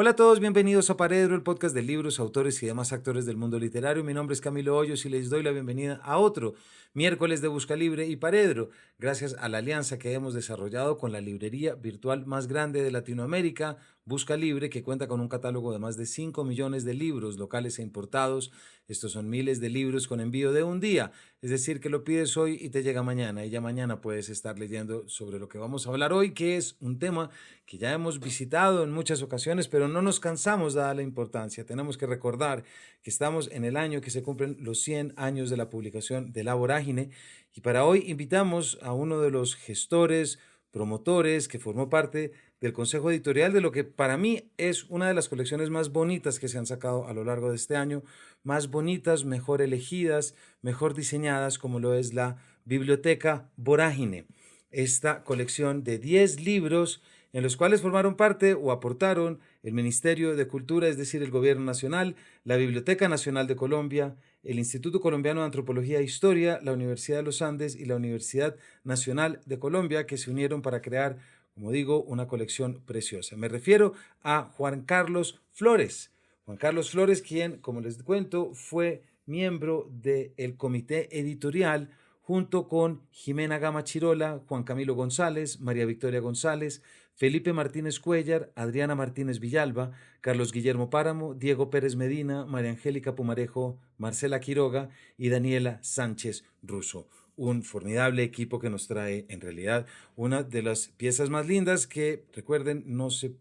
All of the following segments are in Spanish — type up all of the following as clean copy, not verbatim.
Hola a todos, bienvenidos a Paredro, el podcast de libros, autores y demás actores del mundo literario. Mi nombre es Camilo Hoyos y les doy la bienvenida a otro miércoles de Busca Libre y Paredro, gracias a la alianza que hemos desarrollado con la librería virtual más grande de Latinoamérica, Busca Libre, que cuenta con un catálogo de más de 5 millones de libros locales e importados. Estos son miles de libros con envío de un día, es decir, que lo pides hoy y te llega mañana, y ya mañana puedes estar leyendo sobre lo que vamos a hablar hoy, que es un tema que ya hemos visitado en muchas ocasiones, pero no nos cansamos de darle importancia. Tenemos que recordar que estamos en el año que se cumplen los 100 años de la publicación de La Vorágine, y para hoy invitamos a uno de los gestores, promotores, que formó parte del consejo editorial de lo que para mí es una de las colecciones más bonitas que se han sacado a lo largo de este año, más bonitas, mejor elegidas, mejor diseñadas, como lo es la Biblioteca Vorágine. Esta colección de 10 libros en los cuales formaron parte o aportaron el Ministerio de Cultura, es decir, el Gobierno Nacional, la Biblioteca Nacional de Colombia, el Instituto Colombiano de Antropología e Historia, la Universidad de los Andes y la Universidad Nacional de Colombia, que se unieron para crear, como digo, una colección preciosa. Me refiero a Juan Carlos Flores. Juan Carlos Flores, quien, como les cuento, fue miembro del comité editorial junto con Jimena Gama Chirola, Juan Camilo González, María Victoria González, Felipe Martínez Cuellar, Adriana Martínez Villalba, Carlos Guillermo Páramo, Diego Pérez Medina, María Angélica Pumarejo, Marcela Quiroga y Daniela Sánchez Russo. Un formidable equipo que nos trae en realidad una de las piezas más lindas que, recuerden, no se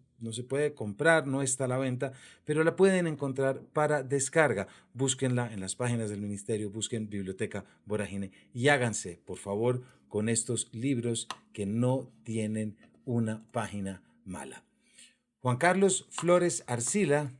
puede comprar, no está a la venta, pero la pueden encontrar para descarga. Búsquenla en las páginas del ministerio, busquen Biblioteca Vorágine y háganse, por favor, con estos libros que no tienen una página mala. Juan Carlos Flores Arcila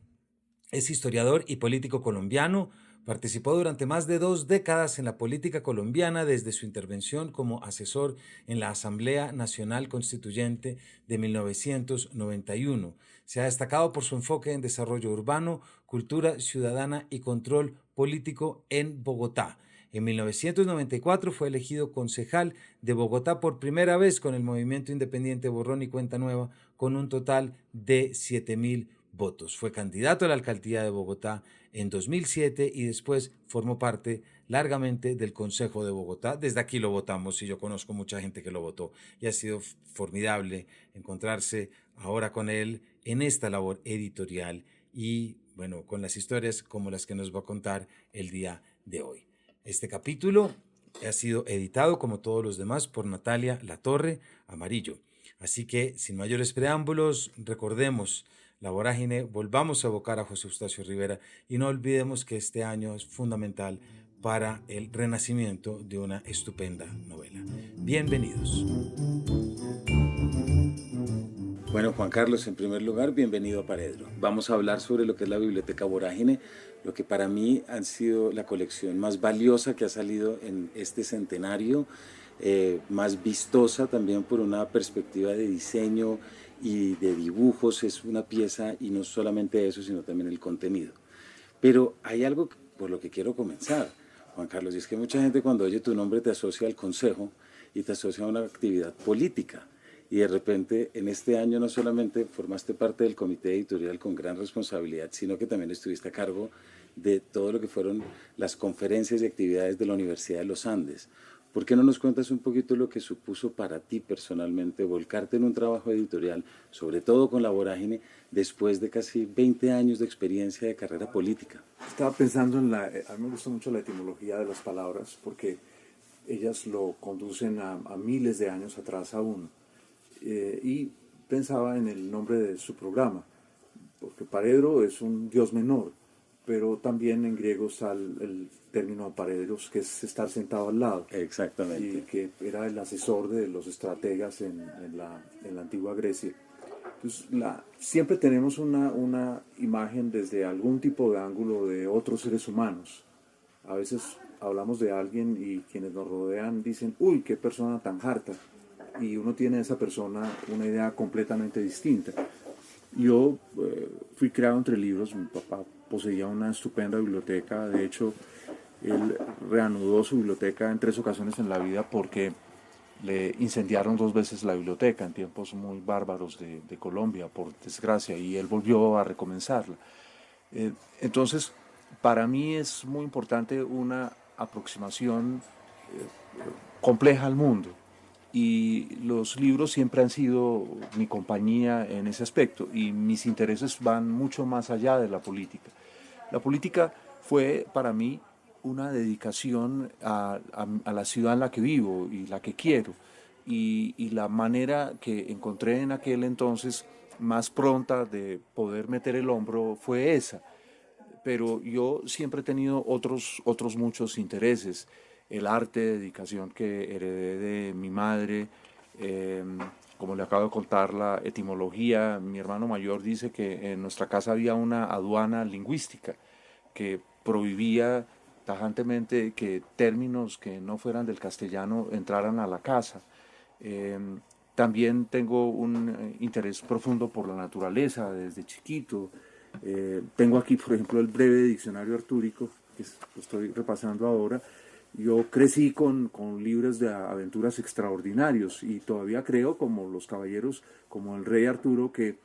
es historiador y político colombiano. Participó durante más de 2 décadas en la política colombiana desde su intervención como asesor en la Asamblea Nacional Constituyente de 1991. Se ha destacado por su enfoque en desarrollo urbano, cultura ciudadana y control político en Bogotá. En 1994 fue elegido concejal de Bogotá por primera vez con el movimiento independiente Borrón y Cuenta Nueva, con un total de 7,000 votos. Fue candidato a la alcaldía de Bogotá en 2007 y después formó parte largamente del Consejo de Bogotá. Desde aquí lo votamos y yo conozco mucha gente que lo votó, y ha sido formidable encontrarse ahora con él en esta labor editorial y, bueno, con las historias como las que nos va a contar el día de hoy. Este capítulo ha sido editado, como todos los demás, por Natalia Latorre Amarillo. Así que, sin mayores preámbulos, recordemos La Vorágine, volvamos a evocar a José Eustacio Rivera y no olvidemos que este año es fundamental para el renacimiento de una estupenda novela. Bienvenidos. Bueno, Juan Carlos, en primer lugar, bienvenido a Paredro. Vamos a hablar sobre lo que es la Biblioteca Vorágine, lo que para mí ha sido la colección más valiosa que ha salido en este centenario, más vistosa también por una perspectiva de diseño y de dibujos. Es una pieza, y no solamente eso, sino también el contenido. Pero hay algo por lo que quiero comenzar, Juan Carlos, y es que mucha gente cuando oye tu nombre te asocia al consejo y te asocia a una actividad política. Y de repente en este año no solamente formaste parte del comité editorial con gran responsabilidad, sino que también estuviste a cargo de todo lo que fueron las conferencias y actividades de la Universidad de los Andes. ¿Por qué no nos cuentas un poquito lo que supuso para ti personalmente volcarte en un trabajo editorial, sobre todo con La Vorágine, después de casi 20 años de experiencia de carrera política? Estaba pensando a mí me gusta mucho la etimología de las palabras porque ellas lo conducen a miles de años atrás aún. Y pensaba en el nombre de su programa, porque Paredro es un dios menor, pero también en griego está el término paredros, que es estar sentado al lado. Exactamente. Y que era el asesor de los estrategas en la antigua Grecia. Entonces, siempre tenemos una imagen desde algún tipo de ángulo de otros seres humanos. A veces hablamos de alguien y quienes nos rodean dicen, uy, qué persona tan harta. Y uno tiene de esa persona una idea completamente distinta. Yo fui criado entre libros. Mi papá poseía una estupenda biblioteca. De hecho, él reanudó su biblioteca en 3 ocasiones en la vida porque le incendiaron 2 veces la biblioteca en tiempos muy bárbaros de Colombia, por desgracia, y él volvió a recomenzarla. Entonces, para mí es muy importante una aproximación compleja al mundo. Y los libros siempre han sido mi compañía en ese aspecto y mis intereses van mucho más allá de la política. La política fue para mí una dedicación a la ciudad en la que vivo y la que quiero. Y la manera que encontré en aquel entonces más pronta de poder meter el hombro fue esa. Pero yo siempre he tenido otros muchos intereses. El arte, dedicación que heredé de mi madre, eh, como le acabo de contar, la etimología. Mi hermano mayor dice que en nuestra casa había una aduana lingüística que prohibía tajantemente que términos que no fueran del castellano entraran a la casa. Eh, También tengo un interés profundo por la naturaleza desde chiquito. Tengo aquí, por ejemplo, el breve diccionario artúrico, que lo estoy repasando ahora. Yo crecí con libros de aventuras extraordinarios y todavía creo, como los caballeros, como el rey Arturo, que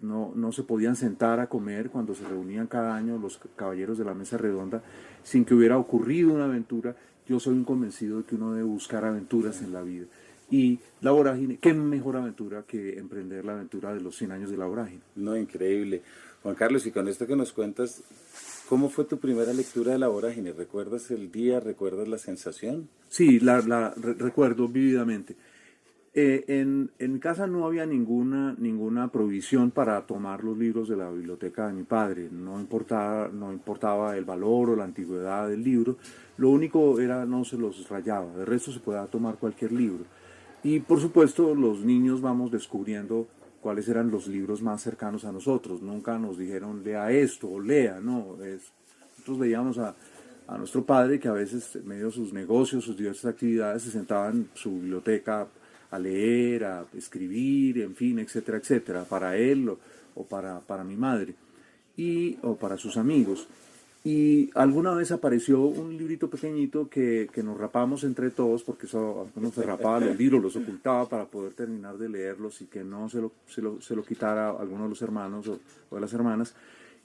no se podían sentar a comer cuando se reunían cada año los caballeros de la mesa redonda sin que hubiera ocurrido una aventura. Yo soy un convencido de que uno debe buscar aventuras en la vida. Y la vorágine, ¿qué mejor aventura que emprender la aventura de los 100 años de la vorágine? No, increíble. Juan Carlos, y con esto que nos cuentas, ¿cómo fue tu primera lectura de La Vorágine? ¿Recuerdas el día? ¿Recuerdas la sensación? Sí, recuerdo vívidamente. En mi casa no había ninguna provisión para tomar los libros de la biblioteca de mi padre. No importaba el valor o la antigüedad del libro. Lo único era no se los rayaba. De resto se podía tomar cualquier libro. Y por supuesto los niños vamos descubriendo cuáles eran los libros más cercanos a nosotros. Nunca nos dijeron lea esto o lea, no. Nosotros veíamos a nuestro padre que a veces en medio de sus negocios, sus diversas actividades, se sentaba en su biblioteca a leer, a escribir, en fin, etcétera, etcétera, para él o para mi madre o para sus amigos. Y alguna vez apareció un librito pequeñito que nos rapamos entre todos, porque eso uno se rapaba los libros, los ocultaba para poder terminar de leerlos y que no se lo quitara a alguno de los hermanos o de las hermanas.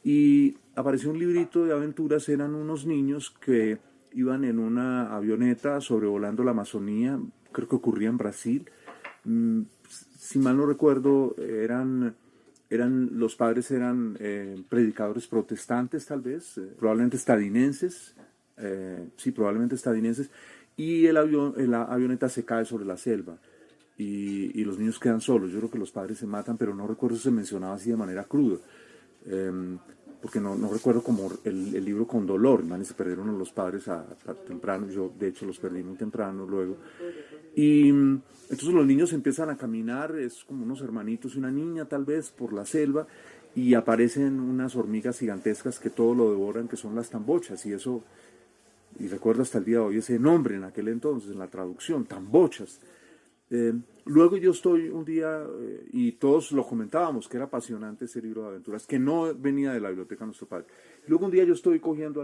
Y apareció un librito de aventuras, eran unos niños que iban en una avioneta sobrevolando la Amazonía, creo que ocurría en Brasil. Si mal no recuerdo, los padres eran predicadores protestantes tal vez, probablemente estadounidenses, sí, probablemente estadounidenses, y la avioneta se cae sobre la selva y los niños quedan solos. Yo creo que los padres se matan, pero no recuerdo si se mencionaba así de manera cruda. Porque no recuerdo como el libro con dolor, se perdieron los padres a temprano, yo de hecho los perdí muy temprano luego, y entonces los niños empiezan a caminar, es como unos hermanitos y una niña tal vez por la selva, y aparecen unas hormigas gigantescas que todo lo devoran, que son las tambochas, y recuerdo hasta el día de hoy ese nombre en aquel entonces, en la traducción, tambochas. Luego yo estoy un día, y todos lo comentábamos, que era apasionante ese libro de aventuras, que no venía de la biblioteca de nuestro padre. Luego un día yo estoy cogiendo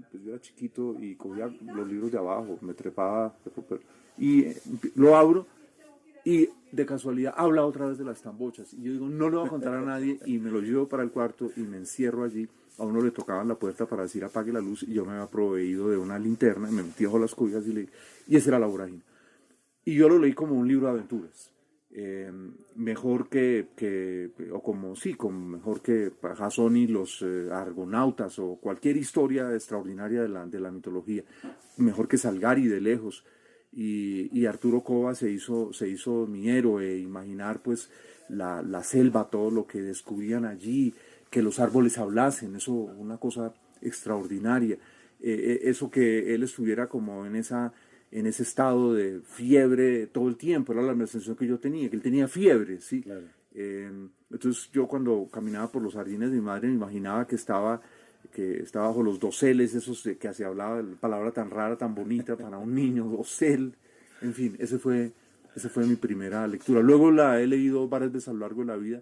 pues yo era chiquito y cogía los libros de abajo, me trepaba, y lo abro, y de casualidad habla otra vez de las tambochas. Y yo digo, no le voy a contar a nadie, y me lo llevo para el cuarto y me encierro allí. A uno le tocaban la puerta para decir apague la luz, y yo me había proveído de una linterna, y me metí bajo las cobijas y esa era La Vorágine. Y yo lo leí como un libro de aventuras. Mejor mejor que Jasón y los argonautas o cualquier historia extraordinaria de la mitología. Mejor que Salgari de lejos. Y Arturo Cova se hizo mi héroe. Imaginar pues la selva, todo lo que descubrían allí, que los árboles hablasen, eso una cosa extraordinaria. Eso que él estuviera como en ese estado de fiebre todo el tiempo, era la sensación que yo tenía, que él tenía fiebre, ¿sí? Claro. Entonces yo cuando caminaba por los jardines de mi madre me imaginaba que estaba bajo los doseles, esos que se hablaba, la palabra tan rara, tan bonita para un niño, dosel, en fin, esa fue mi primera lectura. Luego la he leído varias veces a lo largo de la vida,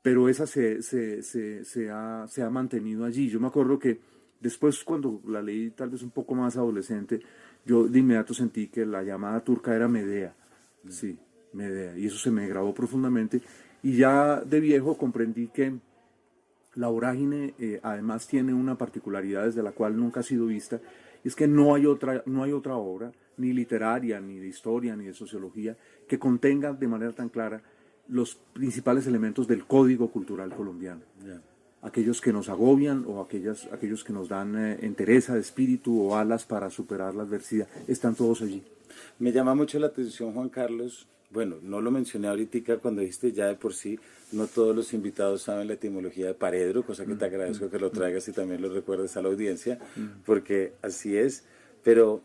pero esa se ha mantenido allí. Yo me acuerdo que Después, cuando la leí tal vez un poco más adolescente, yo de inmediato sentí que la llamada turca era Medea. Sí, Medea. Y eso se me grabó profundamente. Y ya de viejo comprendí que la vorágine además tiene una particularidad desde la cual nunca ha sido vista, y es que no hay otra obra, ni literaria, ni de historia, ni de sociología, que contenga de manera tan clara los principales elementos del código cultural colombiano. Yeah. Aquellos que nos agobian o aquellos que nos dan entereza de espíritu o alas para superar la adversidad, están todos allí. Me llama mucho la atención, Juan Carlos. Bueno, no lo mencioné ahorita cuando dijiste ya de por sí, no todos los invitados saben la etimología de paredro, cosa que te agradezco que lo traigas y también lo recuerdes a la audiencia, porque así es, pero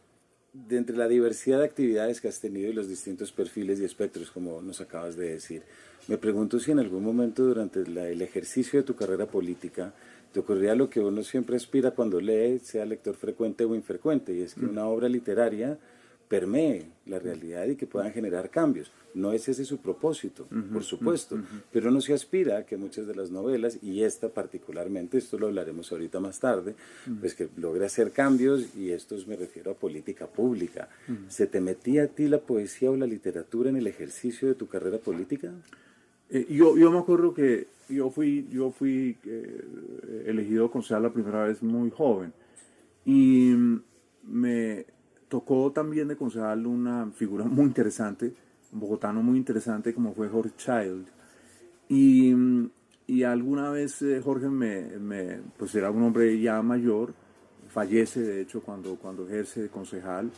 de entre la diversidad de actividades que has tenido y los distintos perfiles y espectros, como nos acabas de decir, me pregunto si en algún momento durante el ejercicio de tu carrera política te ocurría lo que uno siempre aspira cuando lee, sea lector frecuente o infrecuente, y es que una obra literaria permee la realidad y que puedan generar cambios. No es ese su propósito, por supuesto, pero no se aspira a que muchas de las novelas, y esta particularmente, esto lo hablaremos ahorita más tarde, pues que logre hacer cambios, y esto me refiero a política pública. ¿Se te metía a ti la poesía o la literatura en el ejercicio de tu carrera política? Yo me acuerdo que yo fui elegido concejal la primera vez muy joven, y me tocó también de concejal una figura muy interesante, un bogotano muy interesante como fue Jorge Child. Y alguna vez Jorge pues era un hombre ya mayor, fallece de hecho cuando ejerce de concejal.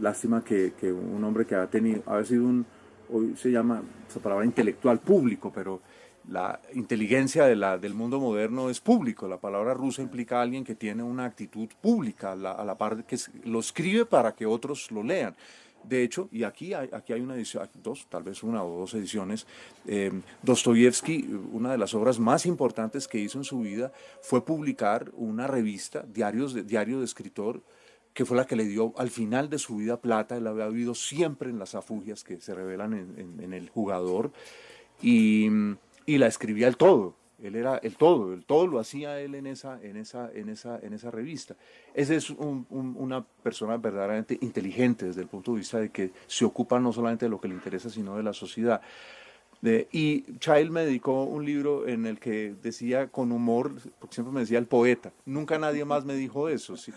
Lástima que un hombre que había sido hoy se llama esa palabra intelectual público, pero la inteligencia del mundo moderno es público. La palabra rusa implica a alguien que tiene una actitud pública, a la par de que lo escribe para que otros lo lean. De hecho, y aquí hay una edición, tal vez una o dos ediciones, Dostoyevsky, una de las obras más importantes que hizo en su vida fue publicar una revista, diario de escritor, que fue la que le dio al final de su vida plata. Él había vivido siempre en las afugias que se revelan en el jugador, y la escribía el todo. Él era el todo lo hacía él en esa revista. Esa es una persona verdaderamente inteligente desde el punto de vista de que se ocupa no solamente de lo que le interesa, sino de la sociedad. Y Child me dedicó un libro en el que decía con humor, porque siempre me decía el poeta. Nunca nadie más me dijo eso. ¿Sí?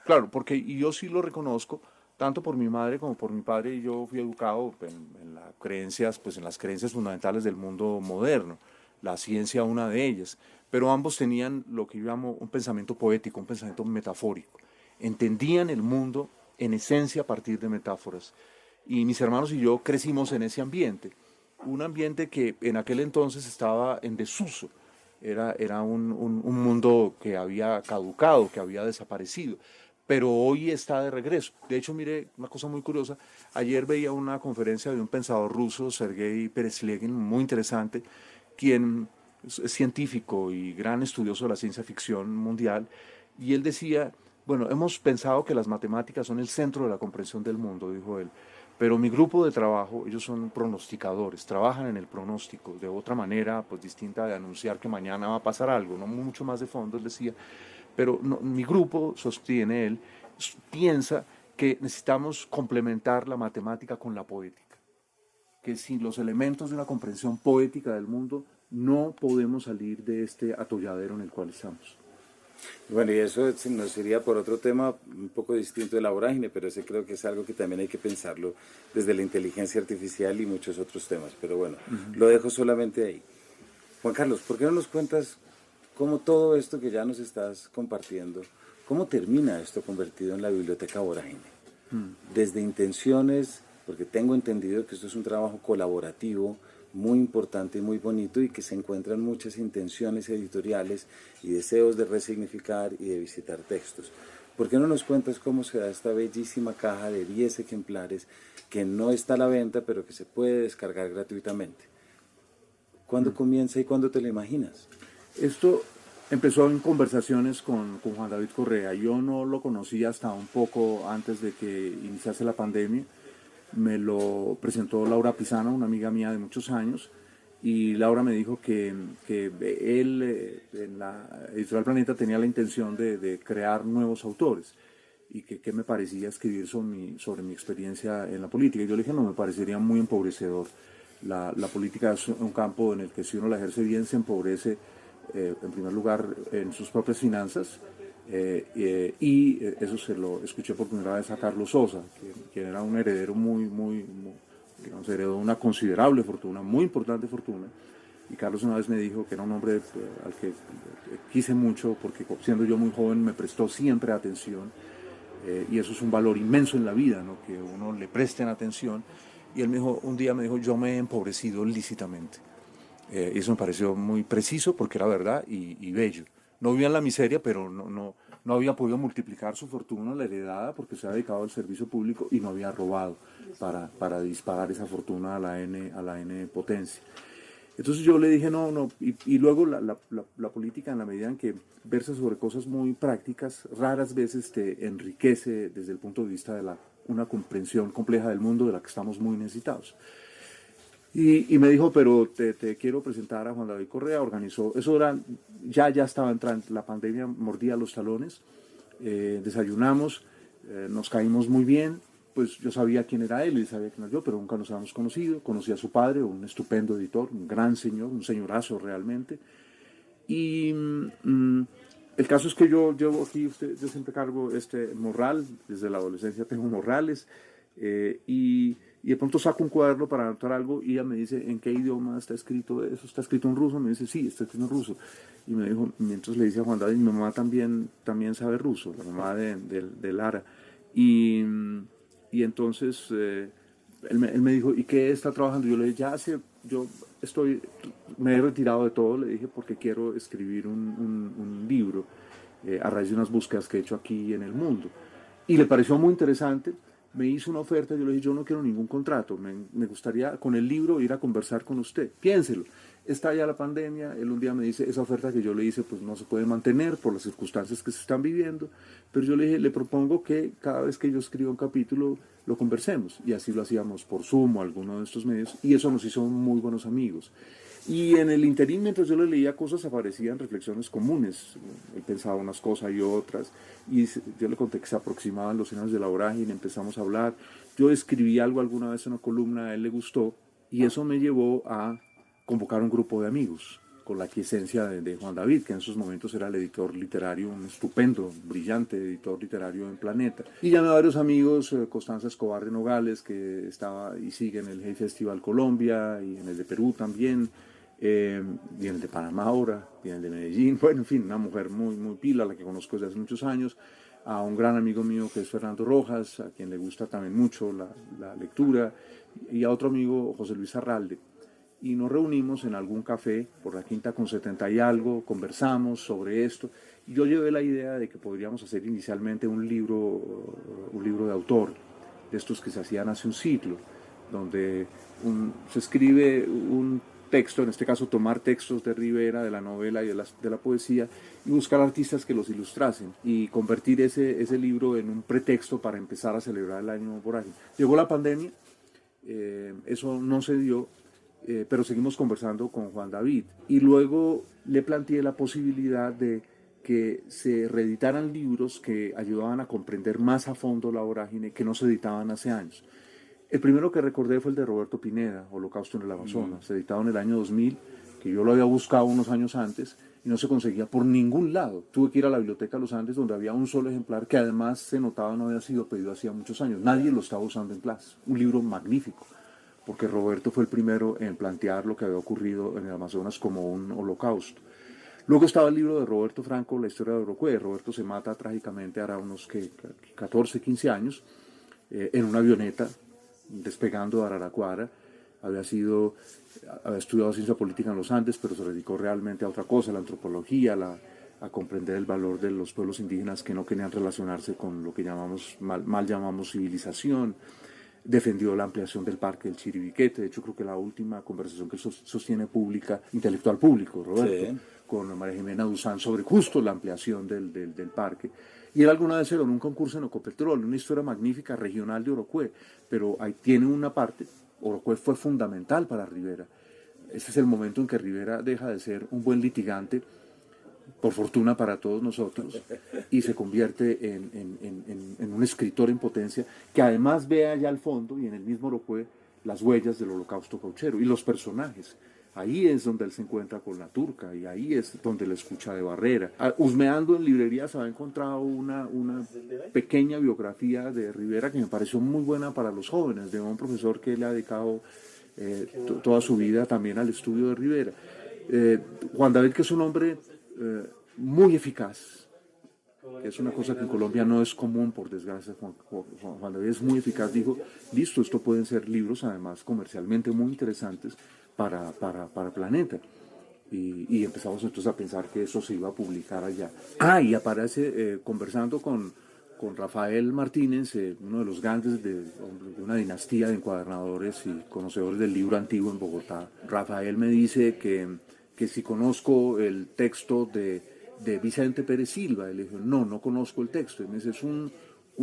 Claro, porque y yo sí lo reconozco, tanto por mi madre como por mi padre, y yo fui educado en las creencias fundamentales del mundo moderno, la ciencia una de ellas, pero ambos tenían lo que yo llamo un pensamiento poético, un pensamiento metafórico. Entendían el mundo en esencia a partir de metáforas, y mis hermanos y yo crecimos en ese ambiente, un ambiente que en aquel entonces estaba en desuso. Era un mundo que había caducado, que había desaparecido, pero hoy está de regreso. De hecho, mire, una cosa muy curiosa, ayer veía una conferencia de un pensador ruso, Sergei Pereslegin, muy interesante, quien es científico y gran estudioso de la ciencia ficción mundial, y él decía, bueno, hemos pensado que las matemáticas son el centro de la comprensión del mundo, dijo él, pero mi grupo de trabajo, ellos son pronosticadores, trabajan en el pronóstico, de otra manera, pues distinta de anunciar que mañana va a pasar algo, no mucho más de fondo, él decía, pero no, mi grupo, sostiene él, piensa que necesitamos complementar la matemática con la poética, que sin los elementos de una comprensión poética del mundo no podemos salir de este atolladero en el cual estamos. Bueno, y eso nos iría por otro tema un poco distinto de la vorágine, pero ese creo que es algo que también hay que pensarlo desde la inteligencia artificial y muchos otros temas. Pero bueno, lo dejo solamente ahí. Juan Carlos, ¿por qué no nos cuentas cómo todo esto que ya nos estás compartiendo, cómo termina esto convertido en la biblioteca vorágine? Desde intenciones, porque tengo entendido que esto es un trabajo colaborativo, muy importante y muy bonito, y que se encuentran muchas intenciones editoriales y deseos de resignificar y de visitar textos. ¿Por qué no nos cuentas cómo se da esta bellísima caja de 10 ejemplares que no está a la venta, pero que se puede descargar gratuitamente? ¿Cuándo comienza y cuándo te la imaginas? Esto empezó en conversaciones con Juan David Correa. Yo no lo conocía hasta un poco antes de que iniciase la pandemia. Me lo presentó Laura Pisano, una amiga mía de muchos años, y Laura me dijo que él en la Editorial Planeta tenía la intención de crear nuevos autores y que me parecía escribir sobre mi experiencia en la política. Y yo le dije, no, me parecería muy empobrecedor. La política es un campo en el que si uno la ejerce bien se empobrece, en primer lugar, en sus propias finanzas, y eso se lo escuché por primera vez a Carlos Sosa, quien era un heredero digamos, heredó una considerable fortuna, muy importante fortuna. Y Carlos una vez me dijo que era un hombre al que quise mucho porque siendo yo muy joven me prestó siempre atención, y eso es un valor inmenso en la vida, ¿no? Que uno le presten atención. Y él un día me dijo, yo me he empobrecido lícitamente. Y eso me pareció muy preciso porque era verdad y bello. No vivía en la miseria, pero no había podido multiplicar su fortuna, la heredada, porque se había dedicado al servicio público y no había robado para disparar esa fortuna a la N potencia. Entonces yo le dije, no. Y luego la política, en la medida en que versa sobre cosas muy prácticas, raras veces te enriquece desde el punto de vista de una comprensión compleja del mundo de la que estamos muy necesitados. Y me dijo, pero te quiero presentar a Juan David Correa. Organizó, eso era, ya estaba entrando, la pandemia mordía los talones, desayunamos, nos caímos muy bien. Pues yo sabía quién era él, él sabía quién era yo, pero nunca nos habíamos conocido. Conocí a su padre, un estupendo editor, un gran señor, un señorazo realmente. Y el caso es que yo aquí, yo siempre cargo este morral, desde la adolescencia tengo morrales, y de pronto saco un cuaderno para anotar algo y ella me dice, ¿en qué idioma está escrito eso? ¿Está escrito en ruso? Me dice, sí, está escrito en ruso. Y me dijo, mientras le dice a Juan David, mi mamá también sabe ruso, la mamá de Lara. Y entonces él me dijo, ¿y qué está trabajando? Yo le dije, me he retirado de todo, le dije, porque quiero escribir un libro a raíz de unas búsquedas que he hecho aquí en el mundo. Y le pareció muy interesante, me hizo una oferta, yo le dije, yo no quiero ningún contrato, me gustaría con el libro ir a conversar con usted, piénselo. Está ya la pandemia, él un día me dice, esa oferta que yo le hice pues no se puede mantener por las circunstancias que se están viviendo, pero yo le dije, le propongo que cada vez que yo escriba un capítulo lo conversemos, y así lo hacíamos por Zoom o alguno de estos medios, y eso nos hizo muy buenos amigos. Y en el interín, mientras yo le leía cosas, aparecían reflexiones comunes. Él pensaba unas cosas y otras. Y yo le conté que se aproximaban los años de la vorágine, empezamos a hablar. Yo escribí algo alguna vez en una columna, a él le gustó. Y eso me llevó a convocar un grupo de amigos, con la aquiescencia de Juan David, que en esos momentos era el editor literario, un estupendo, brillante editor literario en Planeta. Y llamé a varios amigos, Constanza Escobar de Nogales, que estaba y sigue en el Hey Festival Colombia, y en el de Perú también, y en el de Panamá ahora, y en el de Medellín. Bueno, en fin, una mujer muy pila, la que conozco desde hace muchos años. A un gran amigo mío que es Fernando Rojas, a quien le gusta también mucho la lectura, y a otro amigo, José Luis Arralde. Y nos reunimos en algún café por la Quinta con 70 y algo, conversamos sobre esto. Y yo llevé la idea de que podríamos hacer inicialmente un libro de autor, de estos que se hacían hace un siglo, donde se escribe un texto, en este caso tomar textos de Rivera, de la novela y de la poesía, y buscar artistas que los ilustrasen, y convertir ese libro en un pretexto para empezar a celebrar el año vorágine. Llegó la pandemia, eso no se dio, pero seguimos conversando con Juan David. Y luego le planteé la posibilidad de que se reeditaran libros que ayudaban a comprender más a fondo la vorágine, que no se editaban hace años. El primero que recordé fue el de Roberto Pineda, Holocausto en el Amazonas, editado en el año 2000, que yo lo había buscado unos años antes y no se conseguía por ningún lado. Tuve que ir a la Biblioteca de los Andes, donde había un solo ejemplar que además se notaba no había sido pedido hacía muchos años. Nadie lo estaba usando en clase. Un libro magnífico, porque Roberto fue el primero en plantear lo que había ocurrido en el Amazonas como un holocausto. Luego estaba el libro de Roberto Franco, La historia de Orocué. Roberto se mata trágicamente hará unos 14, 15 años, en una avioneta despegando de Araraquara. Había estudiado ciencia política en los Andes, pero se dedicó realmente a otra cosa, la antropología, a comprender el valor de los pueblos indígenas que no querían relacionarse con lo que mal llamamos civilización. Defendió la ampliación del parque del Chiribiquete. De hecho, creo que la última conversación que sostiene pública, intelectual público, Roberto, sí, con María Jimena Duzán sobre justo la ampliación del parque. Y él alguna vez en un concurso en Ecopetrol, una historia magnífica regional de Orocué, pero ahí tiene una parte, Orocué fue fundamental para Rivera. ese es el momento en que Rivera deja de ser un buen litigante, por fortuna para todos nosotros, y se convierte en un escritor en potencia, que además ve allá al fondo, y en el mismo Orocué, las huellas del holocausto cauchero, y los personajes. Ahí es donde él se encuentra con la turca, y ahí es donde la escucha de Barrera. Husmeando en librerías había encontrado una pequeña biografía de Rivera que me pareció muy buena para los jóvenes, de un profesor que le ha dedicado toda su vida también al estudio de Rivera. Juan David, que es un hombre muy eficaz, que es una cosa que en Colombia no es común, por desgracia. Juan David es muy eficaz, dijo, listo, esto pueden ser libros además comercialmente muy interesantes para Planeta. Y empezamos entonces a pensar que eso se iba a publicar allá. Y aparece conversando con Rafael Martínez, uno de los grandes de una dinastía de encuadernadores y conocedores del libro antiguo en Bogotá. Rafael me dice que si conozco el texto de Vicente Pérez Silva. Y le dije, no conozco el texto. Y me dice, es un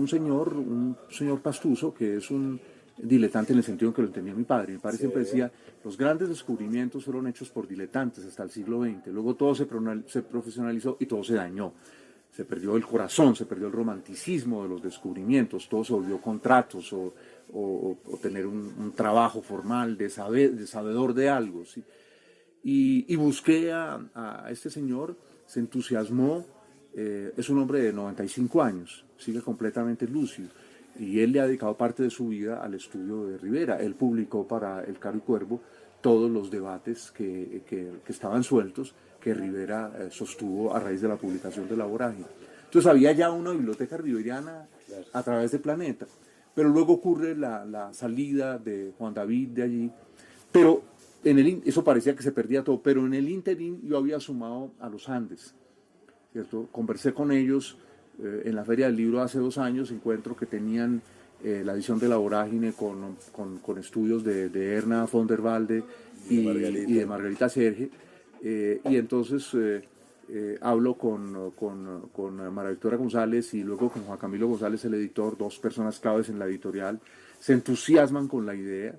señor pastuso que es un diletante en el sentido en que lo entendía mi padre. Mi padre siempre decía, los grandes descubrimientos fueron hechos por diletantes hasta el siglo XX. Luego todo se profesionalizó y todo se dañó. Se perdió el corazón, se perdió el romanticismo de los descubrimientos, todo se volvió contratos o tener un trabajo formal de sabedor de algo, ¿sí? Y busqué a este señor, se entusiasmó, es un hombre de 95 años, sigue completamente lúcido, y él le ha dedicado parte de su vida al estudio de Rivera. Él publicó para El Caro y Cuervo todos los debates que estaban sueltos, que Rivera sostuvo a raíz de la publicación de La Vorágine. Entonces había ya una biblioteca riveriana a través de Planeta, pero luego ocurre la salida de Juan David de allí, pero eso parecía que se perdía todo, pero en el ínterin yo había sumado a los Andes, ¿cierto? Conversé con ellos en la Feria del Libro hace 2 años, encuentro que tenían la edición de La Vorágine con estudios de Erna von der Walde y de Margarita Serge, y entonces hablo con María Victoria González y luego con Juan Camilo González, el editor, 2 personas claves en la editorial, se entusiasman con la idea.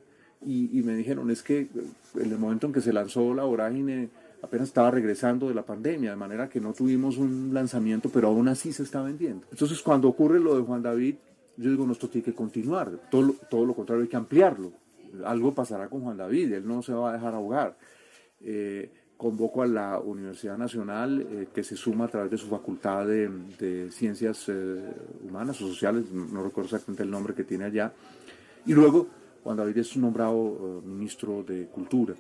Y me dijeron, es que en el momento en que se lanzó La Vorágine apenas estaba regresando de la pandemia, de manera que no tuvimos un lanzamiento, pero aún así se está vendiendo. Entonces cuando ocurre lo de Juan David, yo digo, no, esto tiene que continuar, todo lo contrario, hay que ampliarlo. Algo pasará con Juan David, él no se va a dejar ahogar. Convoco a la Universidad Nacional, que se suma a través de su facultad de Ciencias Humanas o Sociales, no recuerdo exactamente el nombre que tiene allá, y luego Juan David es nombrado ministro de Cultura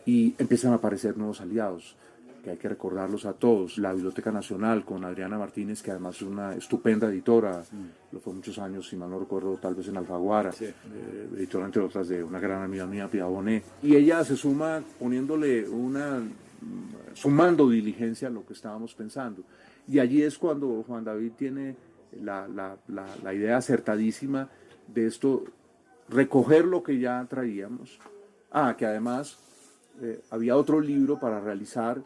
y empiezan a aparecer nuevos aliados, que hay que recordarlos a todos. La Biblioteca Nacional con Adriana Martínez, que además es una estupenda editora, lo fue muchos años, si mal no recuerdo, tal vez en Alfaguara, editora entre otras de una gran amiga mía, Pia Bonet. Y ella se suma sumando diligencia a lo que estábamos pensando. Y allí es cuando Juan David tiene la idea acertadísima de esto, recoger lo que ya traíamos. Que además había otro libro para realizar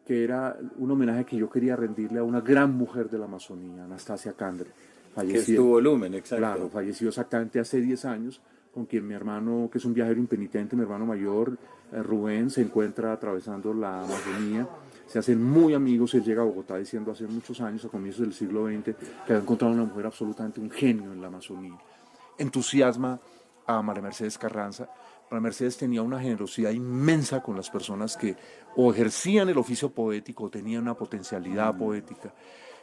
que era un homenaje que yo quería rendirle a una gran mujer de la Amazonía, Anastasia Candre. Que es tu volumen, exacto. Claro, falleció exactamente hace 10 años, con quien mi hermano, que es un viajero impenitente, mi hermano mayor, Rubén, se encuentra atravesando la Amazonía. Se hacen muy amigos, él llega a Bogotá diciendo hace muchos años, a comienzos del siglo XX, que había encontrado una mujer absolutamente un genio en la Amazonía. Entusiasma a María Mercedes Carranza. María Mercedes tenía una generosidad inmensa con las personas que o ejercían el oficio poético o tenían una potencialidad poética.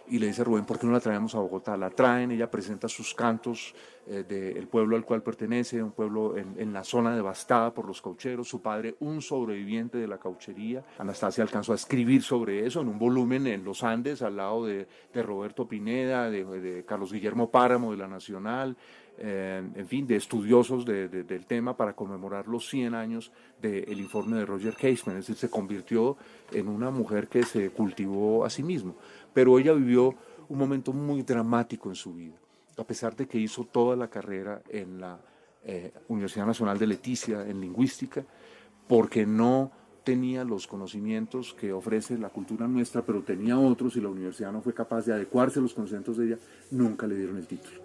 Y le dice a Rubén, ¿por qué no la traemos a Bogotá? La traen, ella presenta sus cantos del pueblo al cual pertenece, un pueblo en la zona devastada por los caucheros. Su padre, un sobreviviente de la cauchería. Anastasia alcanzó a escribir sobre eso en un volumen en los Andes, al lado de Roberto Pineda, de Carlos Guillermo Páramo de La Nacional, en fin, de estudiosos del tema, para conmemorar los 100 años del informe de Roger Casement. Es decir, se convirtió en una mujer que se cultivó a sí misma. Pero ella vivió un momento muy dramático en su vida, a pesar de que hizo toda la carrera en la Universidad Nacional de Leticia, en lingüística, porque no tenía los conocimientos que ofrece la cultura nuestra, pero tenía otros, y la universidad no fue capaz de adecuarse a los conocimientos de ella, nunca le dieron el título.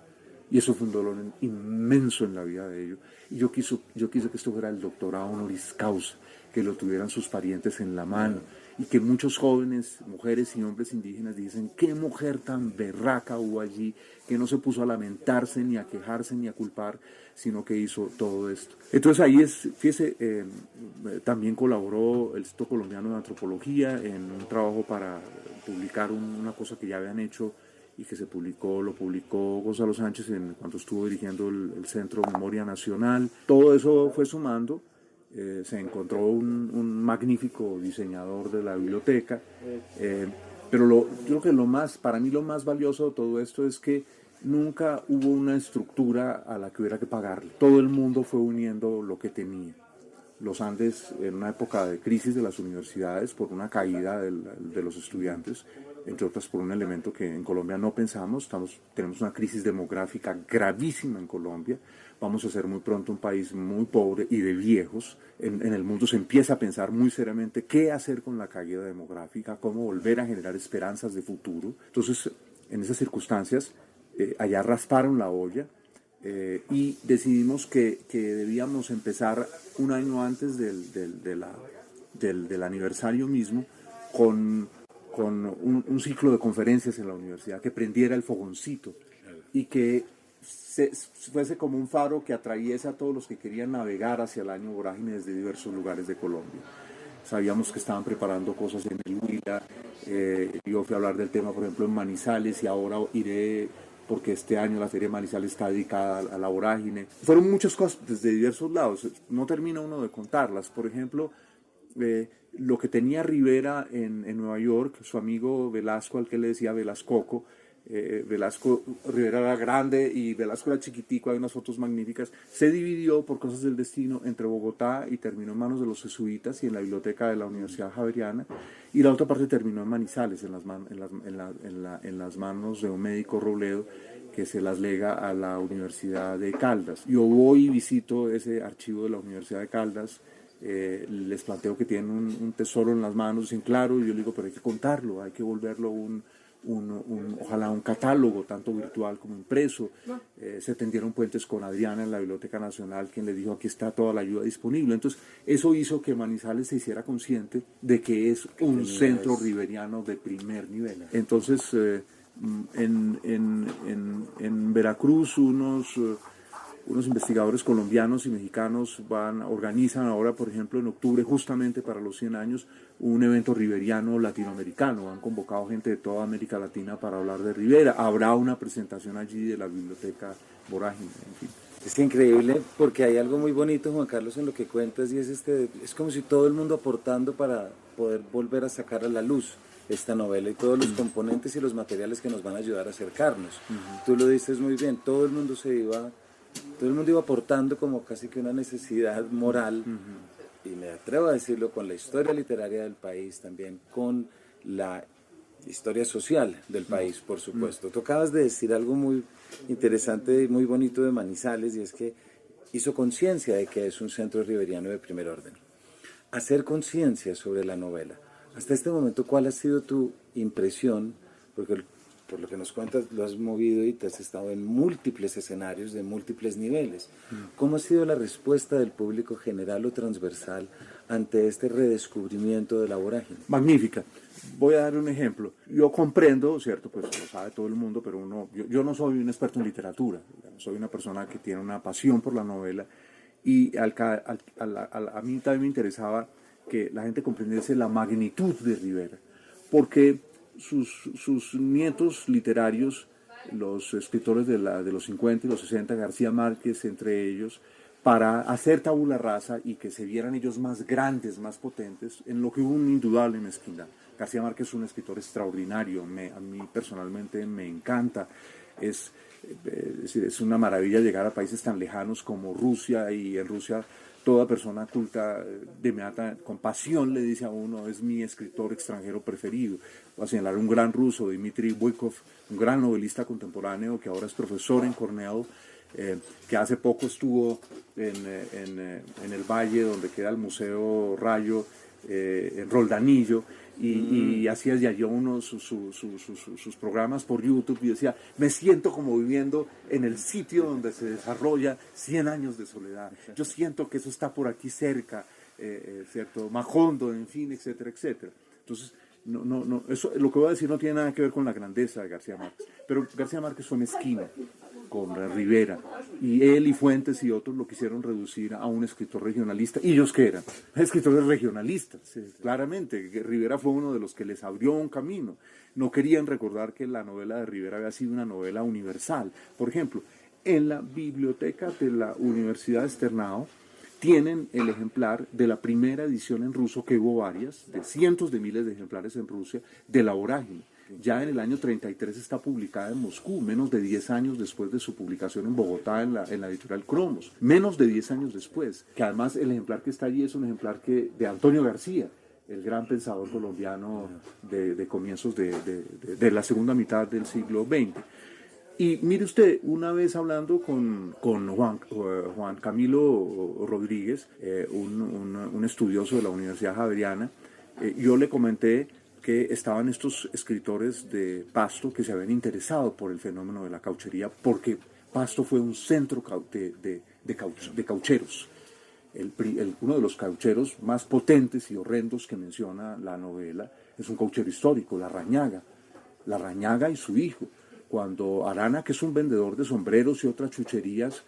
Y eso fue un dolor inmenso en la vida de ellos. Y yo quise que esto fuera el doctorado honoris causa, que lo tuvieran sus parientes en la mano. Y que muchos jóvenes, mujeres y hombres indígenas dicen, qué mujer tan berraca hubo allí, que no se puso a lamentarse, ni a quejarse, ni a culpar, sino que hizo todo esto. Entonces ahí fíjese, también colaboró el Instituto Colombiano de Antropología en un trabajo para publicar una cosa que ya habían hecho y que lo publicó Gonzalo Sánchez cuando estuvo dirigiendo el Centro Memoria Nacional. Todo eso fue sumando. Se encontró un magnífico diseñador de la biblioteca, pero yo creo que para mí lo más valioso de todo esto es que nunca hubo una estructura a la que hubiera que pagarle. Todo el mundo fue uniendo lo que tenía. Los Andes, en una época de crisis de las universidades por una caída de los estudiantes, entre otras por un elemento que en Colombia no pensamos, tenemos una crisis demográfica gravísima en Colombia, vamos a ser muy pronto un país muy pobre y de viejos. En el mundo se empieza a pensar muy seriamente qué hacer con la caída demográfica, cómo volver a generar esperanzas de futuro. Entonces, en esas circunstancias, allá rasparon la olla. Y decidimos que debíamos empezar un año antes del aniversario mismo con un ciclo de conferencias en la universidad que prendiera el fogoncito y que fuese como un faro que atrayese a todos los que querían navegar hacia el año vorágine desde diversos lugares de Colombia. Sabíamos que estaban preparando cosas en el Huila, yo fui a hablar del tema por ejemplo en Manizales y ahora iré porque este año la Feria de Manizales está dedicada a la vorágine. Fueron muchas cosas desde diversos lados, no termina uno de contarlas. Por ejemplo, lo que tenía Rivera en Nueva York, su amigo Velasco, al que le decía Velascoco, Rivera era grande y Velasco era chiquitico, hay unas fotos magníficas, se dividió por cosas del destino entre Bogotá y terminó en manos de los jesuitas y en la biblioteca de la Universidad Javeriana, y la otra parte terminó en Manizales, en las manos de un médico Robledo que se las lega a la Universidad de Caldas. Yo voy y visito ese archivo de la Universidad de Caldas, les planteo que tienen un tesoro en las manos, dicen claro, y yo le digo, pero hay que contarlo, hay que volverlo ojalá un catálogo, tanto virtual como impreso. Se tendieron puentes con Adriana en la Biblioteca Nacional, quien le dijo, aquí está toda la ayuda disponible. Entonces, eso hizo que Manizales se hiciera consciente de que es un centro riveriano de primer nivel. Entonces, en Veracruz, unos investigadores colombianos y mexicanos organizan ahora, por ejemplo, en octubre, justamente para los 100 años, un evento riveriano latinoamericano. Han convocado gente de toda América Latina para hablar de Rivera. Habrá una presentación allí de la Biblioteca Vorágine, en fin. Es increíble porque hay algo muy bonito, Juan Carlos, en lo que cuentas, y es como si todo el mundo aportando para poder volver a sacar a la luz esta novela y todos los componentes y los materiales que nos van a ayudar a acercarnos. Tú lo dices muy bien, todo el mundo iba aportando como casi que una necesidad moral, y me atrevo a decirlo, con la historia literaria del país, también con la historia social del país, por supuesto. Tú acabas de decir algo muy interesante y muy bonito de Manizales, y es que hizo conciencia de que es un centro riveriano de primer orden. Hacer conciencia sobre la novela. Hasta este momento, ¿cuál ha sido tu impresión? Porque por lo que nos cuentas, lo has movido y te has estado en múltiples escenarios de múltiples niveles. ¿Cómo ha sido la respuesta del público general o transversal ante este redescubrimiento de la vorágine? Magnífica. Voy a dar un ejemplo. Yo comprendo, ¿cierto? Pues lo sabe todo el mundo, pero yo no soy un experto en literatura. Soy una persona que tiene una pasión por la novela y a mí también me interesaba que la gente comprendiese la magnitud de Rivera, porque sus nietos literarios, los escritores de los 50 y los 60, García Márquez entre ellos, para hacer tabula rasa y que se vieran ellos más grandes, más potentes, en lo que hubo una indudable mezquindad. García Márquez es un escritor extraordinario, a mí personalmente me encanta, es una maravilla llegar a países tan lejanos como Rusia, y en Rusia toda persona culta de inmediata, con pasión le dice a uno, es mi escritor extranjero preferido. Voy a señalar un gran ruso, Dmitry Bykov, un gran novelista contemporáneo que ahora es profesor en Cornell, que hace poco estuvo en el valle donde queda el Museo Rayo, en Roldanillo, y hacía ya yo sus programas por YouTube y decía, me siento como viviendo en el sitio donde se desarrolla 100 años de soledad. Yo siento que eso está por aquí cerca, ¿cierto? Majondo, en fin, etcétera, etcétera. Entonces, eso, lo que voy a decir no tiene nada que ver con la grandeza de García Márquez, pero García Márquez fue mezquino con Rivera, y él y Fuentes y otros lo quisieron reducir a un escritor regionalista. ¿Y ellos qué eran? Escritores regionalistas, sí, claramente. Rivera fue uno de los que les abrió un camino. No querían recordar que la novela de Rivera había sido una novela universal. Por ejemplo, en la biblioteca de la Universidad de Externado tienen el ejemplar de la primera edición en ruso, que hubo varias, de cientos de miles de ejemplares en Rusia, de La Vorágine. Ya en el año 33 está publicada en Moscú, menos de 10 años después de su publicación en Bogotá en la editorial Cromos, menos de 10 años después, que además el ejemplar que está allí es un ejemplar de Antonio García, el gran pensador colombiano de comienzos de la segunda mitad del siglo XX. Y mire usted, una vez hablando con Juan Camilo Rodríguez, un estudioso de la Universidad Javeriana, yo le comenté que estaban estos escritores de Pasto que se habían interesado por el fenómeno de la cauchería, porque Pasto fue un centro de caucheros. Uno de los caucheros más potentes y horrendos que menciona la novela es un cauchero histórico, La Rañaga y su hijo. Cuando Arana, que es un vendedor de sombreros y otras chucherías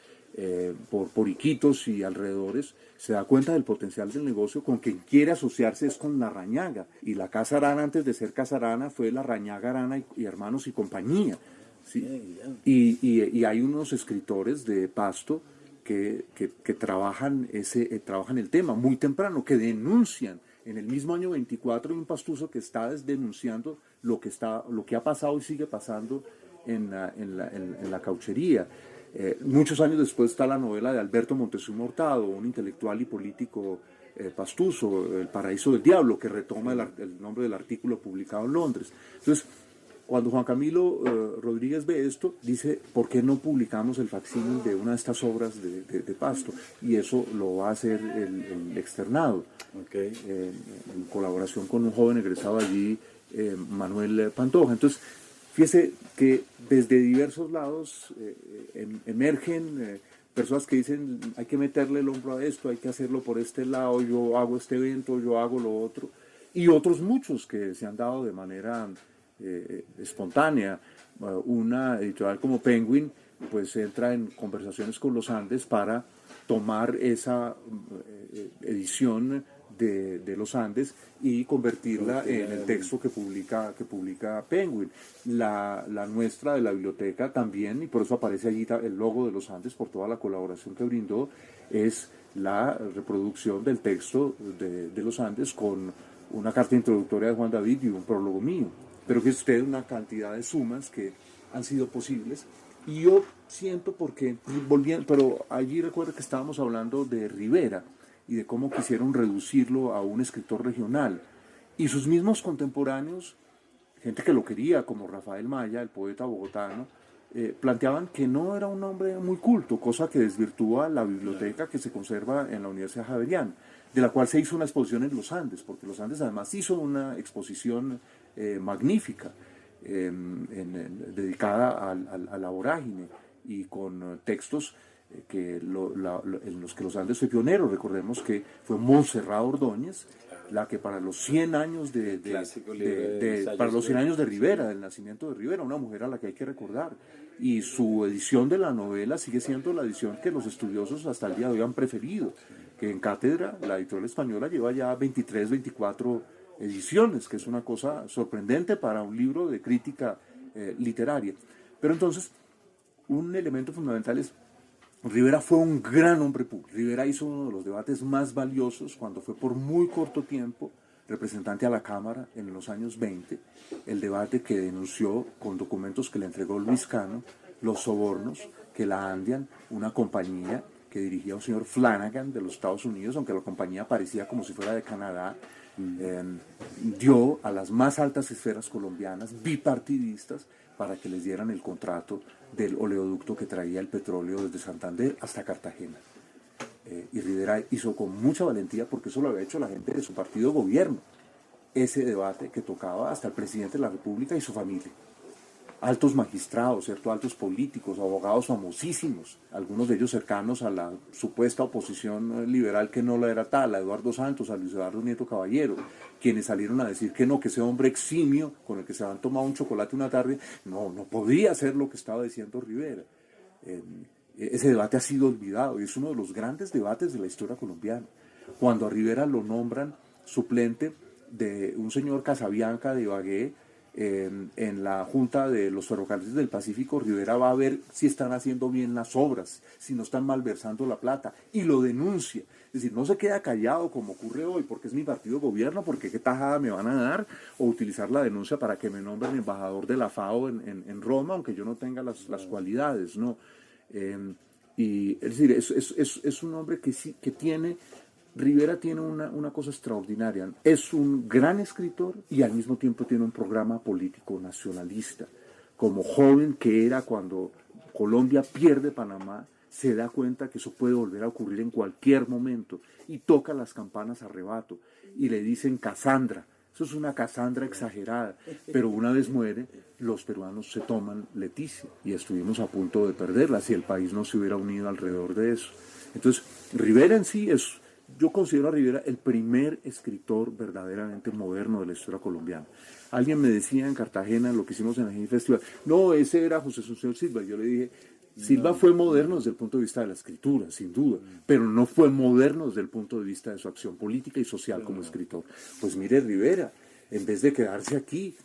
por Iquitos y alrededores, se da cuenta del potencial del negocio, con quien quiere asociarse es con La Rañaga. Y la Casa Arana, antes de ser Casa Arana, fue La Rañaga, Arana y Hermanos y Compañía. ¿Sí? Y hay unos escritores de Pasto que trabajan el tema muy temprano, que denuncian. En el mismo año 24 hay un pastuso que está denunciando lo que ha pasado y sigue pasando en la cauchería. Muchos años después está la novela de Alberto Montezuma Hurtado, un intelectual y político pastuso, El Paraíso del Diablo, que retoma el nombre del artículo publicado en Londres. Entonces, cuando Juan Camilo Rodríguez ve esto, dice, ¿por qué no publicamos el facsímil de una de estas obras de Pasto? Y eso lo va a hacer el Externado, en colaboración con un joven egresado allí, Manuel Pantoja. Entonces, fíjese que desde diversos lados emergen personas que dicen, hay que meterle el hombro a esto, hay que hacerlo por este lado, yo hago este evento, yo hago lo otro, y otros muchos que se han dado de manera espontánea. Una editorial como Penguin pues entra en conversaciones con los Andes para tomar esa edición de los Andes y convertirla en el texto que publica Penguin. La nuestra de la biblioteca también, y por eso aparece allí el logo de los Andes, por toda la colaboración que brindó, es la reproducción del texto de los Andes con una carta introductoria de Juan David y un prólogo mío. Pero que usted una cantidad de sumas que han sido posibles. Y yo siento pero allí recuerdo que estábamos hablando de Rivera y de cómo quisieron reducirlo a un escritor regional. Y sus mismos contemporáneos, gente que lo quería, como Rafael Maya, el poeta bogotano, planteaban que no era un hombre muy culto, cosa que desvirtúa la biblioteca que se conserva en la Universidad Javeriana, de la cual se hizo una exposición en los Andes, porque los Andes además hizo una exposición magnífica, dedicada a la vorágine y con textos en los que los Andes fue pionero. Recordemos que fue Montserrat Ordóñez la que para los 100 años para los 100 años de Rivera, del nacimiento de Rivera, una mujer a la que hay que recordar, y su edición de la novela sigue siendo la edición que los estudiosos hasta el día de hoy han preferido, que en Cátedra, la editorial española, lleva ya 23, 24 ediciones, que es una cosa sorprendente para un libro de crítica literaria. Pero entonces, un elemento fundamental es, Rivera fue un gran hombre público. Rivera hizo uno de los debates más valiosos cuando fue por muy corto tiempo representante a la Cámara en los años 20, el debate que denunció con documentos que le entregó Luis Cano, los sobornos que la Andean, una compañía que dirigía un señor Flanagan de los Estados Unidos, aunque la compañía parecía como si fuera de Canadá, dio a las más altas esferas colombianas, bipartidistas, para que les dieran el contrato del oleoducto que traía el petróleo desde Santander hasta Cartagena. Y Rivera hizo con mucha valentía, porque eso lo había hecho la gente de su partido gobierno, ese debate que tocaba hasta el presidente de la República y su familia. Altos magistrados, ¿cierto? Altos políticos, abogados famosísimos, algunos de ellos cercanos a la supuesta oposición liberal que no la era tal, a Eduardo Santos, a Luis Eduardo Nieto Caballero, quienes salieron a decir que no, que ese hombre eximio con el que se habían tomado un chocolate una tarde, no podía hacer lo que estaba diciendo Rivera. Ese debate ha sido olvidado y es uno de los grandes debates de la historia colombiana. Cuando a Rivera lo nombran suplente de un señor Casabianca de Ibagué, en la Junta de los Ferrocarriles del Pacífico, Rivera va a ver si están haciendo bien las obras, si no están malversando la plata, y lo denuncia. Es decir, no se queda callado como ocurre hoy, porque es mi partido de gobierno, porque qué tajada me van a dar, o utilizar la denuncia para que me nombren embajador de la FAO en Roma, aunque yo no tenga las cualidades, ¿no? Y es decir, es un hombre que sí, que tiene... Rivera tiene una cosa extraordinaria, es un gran escritor y al mismo tiempo tiene un programa político nacionalista. Como joven que era cuando Colombia pierde Panamá, se da cuenta que eso puede volver a ocurrir en cualquier momento y toca las campanas a rebato y le dicen Casandra. Eso es una Casandra exagerada, pero una vez muere, los peruanos se toman Leticia y estuvimos a punto de perderla si el país no se hubiera unido alrededor de eso. Entonces, Rivera en sí es... Yo considero a Rivera el primer escritor verdaderamente moderno de la historia colombiana. Alguien me decía en Cartagena, en lo que hicimos en el Genio Festival, no, ese era José Asunción Silva. Yo le dije, Silva fue moderno desde el punto de vista de la escritura, sin duda, pero no fue moderno desde el punto de vista de su acción política y social como escritor. Pues mire, Rivera, en vez de quedarse aquí,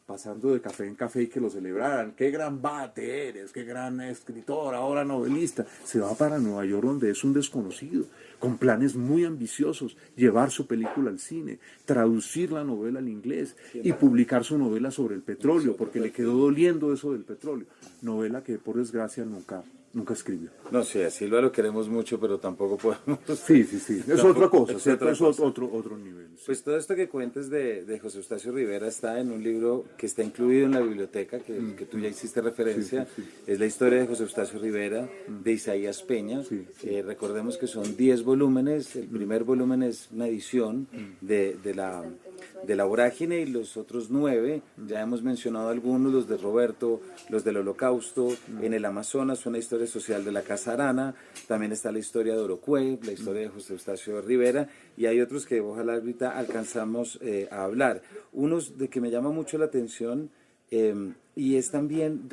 pasando de café en café y que lo celebraran, qué gran bate eres, qué gran escritor, ahora novelista, se va para Nueva York donde es un desconocido, con planes muy ambiciosos, llevar su película al cine, traducir la novela al inglés y publicar su novela sobre el petróleo, porque le quedó doliendo eso del petróleo, novela que por desgracia nunca escribió. No, sí, a Silva lo queremos mucho, pero tampoco podemos... Sí, es otra cosa, es otro nivel. Sí. Pues todo esto que cuentes de José Eustacio Rivera está en un libro que está incluido en la biblioteca, que tú ya hiciste referencia, es la historia de José Eustacio Rivera, de Isaías Peña. Recordemos que son 10 volúmenes, el primer volumen es una edición de la Vorágine y los otros 9, ya hemos mencionado algunos, los de Roberto, los del Holocausto, en el Amazonas, una historia social de la Casa Arana, también está la historia de Orocue, la historia de José Eustacio Rivera, y hay otros que ojalá ahorita alcanzamos a hablar. Unos de que me llama mucho la atención, y es también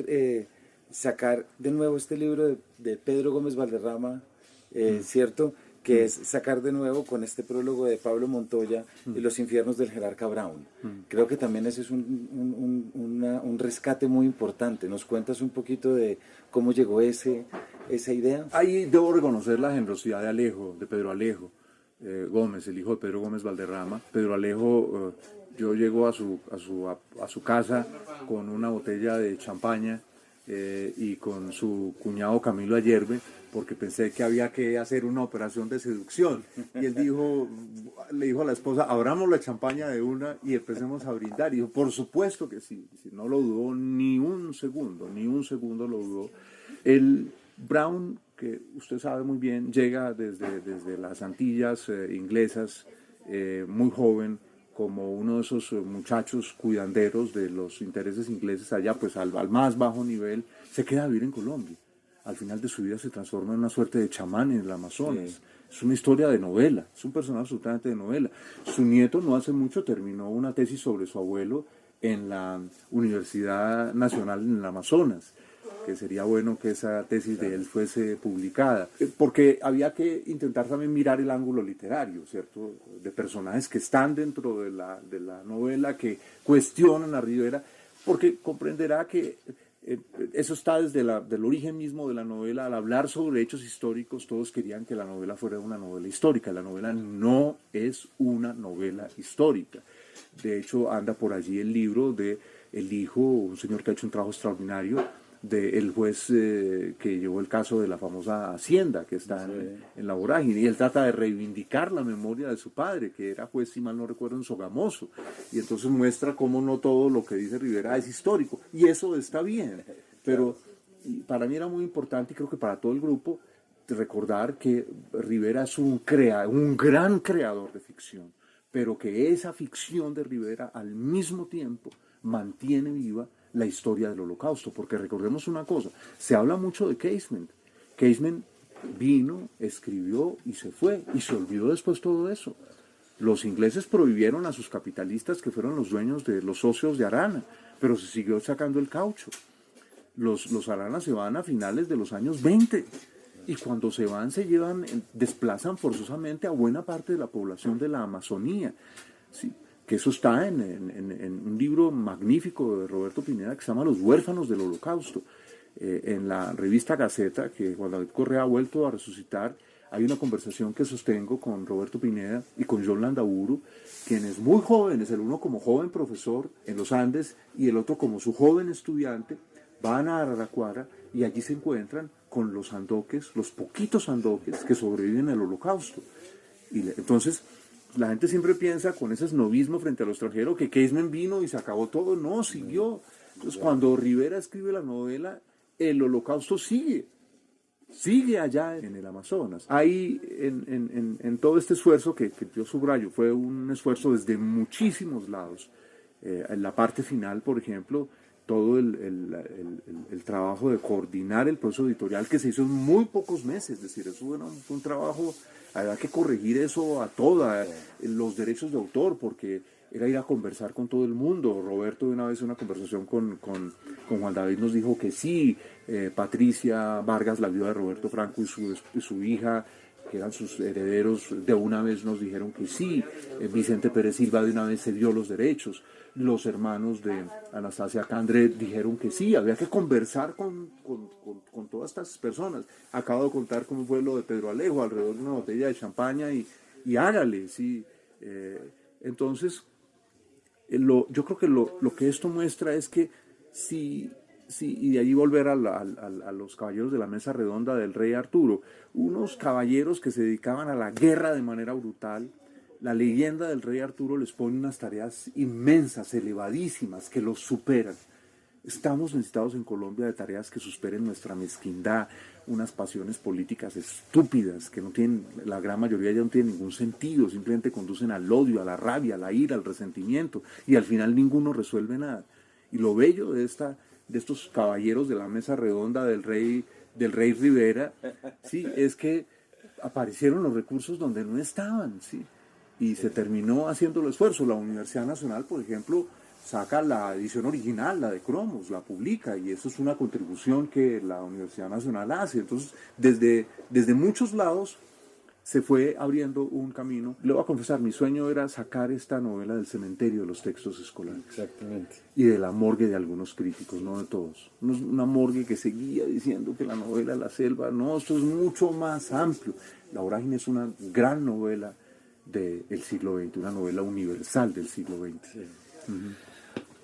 sacar de nuevo este libro de Pedro Gómez Valderrama, ¿cierto?, que es sacar de nuevo con este prólogo de Pablo Montoya y Los infiernos del jerarca Brown. Creo que también ese es un rescate muy importante. ¿Nos cuentas un poquito de cómo llegó esa idea? Ahí debo reconocer la generosidad de Alejo, de Pedro Alejo Gómez, el hijo de Pedro Gómez Valderrama. Pedro Alejo, yo llego a su casa con una botella de champaña y con su cuñado Camilo Ayerbe, porque pensé que había que hacer una operación de seducción. Y él le dijo a la esposa, abramos la champaña de una y empecemos a brindar. Y dijo, por supuesto que sí. No lo dudó ni un segundo lo dudó. El Brown, que usted sabe muy bien, llega desde las Antillas inglesas, muy joven, como uno de esos muchachos cuidanderos de los intereses ingleses allá, pues al más bajo nivel, se queda a vivir en Colombia. Al final de su vida se transforma en una suerte de chamán en el Amazonas. Sí. Es una historia de novela, es un personaje absolutamente de novela. Su nieto no hace mucho terminó una tesis sobre su abuelo en la Universidad Nacional en el Amazonas, que sería bueno que esa tesis de él fuese publicada, porque había que intentar también mirar el ángulo literario, ¿cierto?, de personajes que están dentro de la novela, que cuestionan a Rivera, porque comprenderá que eso está desde del origen mismo de la novela. Al hablar sobre hechos históricos, todos querían que la novela fuera una novela histórica. La novela no es una novela histórica. De hecho, anda por allí el libro de el hijo, un señor que ha hecho un trabajo extraordinario, del juez que llevó el caso de la famosa Hacienda, que está en la Vorágine, y él trata de reivindicar la memoria de su padre, que era juez, si mal no recuerdo, en Sogamoso, y entonces muestra cómo no todo lo que dice Rivera es histórico, y eso está bien, pero para mí era muy importante, y creo que para todo el grupo, recordar que Rivera es un gran creador de ficción, pero que esa ficción de Rivera al mismo tiempo mantiene viva la historia del Holocausto, porque recordemos una cosa, se habla mucho de Casement. Casement vino, escribió y se fue, y se olvidó después todo eso. Los ingleses prohibieron a sus capitalistas, que fueron los dueños de los socios de Arana, pero se siguió sacando el caucho. Los Arana se van a finales de los años 20, y cuando se van desplazan forzosamente a buena parte de la población de la Amazonía, ¿sí? Que eso está en un libro magnífico de Roberto Pineda que se llama Los huérfanos del Holocausto. En la revista Gaceta, que Juan David Correa ha vuelto a resucitar, hay una conversación que sostengo con Roberto Pineda y con John Landaburu, quienes muy jóvenes, el uno como joven profesor en los Andes y el otro como su joven estudiante, van a Araraquara y allí se encuentran con los andoques, los poquitos andoques que sobreviven al Holocausto. Entonces, la gente siempre piensa con ese snobismo frente a lo extranjero que Casement vino y se acabó todo. No, siguió. Entonces, cuando Rivera escribe la novela, el Holocausto sigue allá en el Amazonas. Ahí, en todo este esfuerzo que yo subrayo, fue un esfuerzo desde muchísimos lados. En la parte final, por ejemplo, todo el trabajo de coordinar el proceso editorial que se hizo en muy pocos meses, es decir, eso fue un trabajo, había que corregir eso a toda, los derechos de autor, porque era ir a conversar con todo el mundo. Roberto de una vez en una conversación con Juan David nos dijo que sí, Patricia Vargas, la viuda de Roberto Franco, y su hija, que eran sus herederos, de una vez nos dijeron que sí, Vicente Pérez Silva de una vez cedió los derechos, los hermanos de Anastasia Candre dijeron que sí, había que conversar con todas estas personas. Acabo de contar cómo fue lo de Pedro Alejo, alrededor de una botella de champaña y hágale, sí. Entonces, yo creo que lo que esto muestra es que si y de allí volver a los caballeros de la mesa redonda del rey Arturo, unos caballeros que se dedicaban a la guerra de manera brutal. La leyenda del rey Arturo les pone unas tareas inmensas, elevadísimas, que los superan. Estamos necesitados en Colombia de tareas que superen nuestra mezquindad, unas pasiones políticas estúpidas que no tienen, la gran mayoría ya no tienen ningún sentido, simplemente conducen al odio, a la rabia, a la ira, al resentimiento, y al final ninguno resuelve nada. Y lo bello de estos caballeros de la mesa redonda del rey Rivera, sí, es que aparecieron los recursos donde no estaban, sí, y se terminó haciendo el esfuerzo. La Universidad Nacional, por ejemplo, saca la edición original, la de Cromos, la publica, y eso es una contribución que la Universidad Nacional hace. Entonces, desde muchos lados se fue abriendo un camino. Le voy a confesar, mi sueño era sacar esta novela del cementerio de los textos escolares. Exactamente. Y de la morgue de algunos críticos, no de todos. Una morgue que seguía diciendo que la novela La Selva, no, esto es mucho más amplio. La Vorágine es una gran novela del siglo XX, una novela universal del siglo XX. Sí.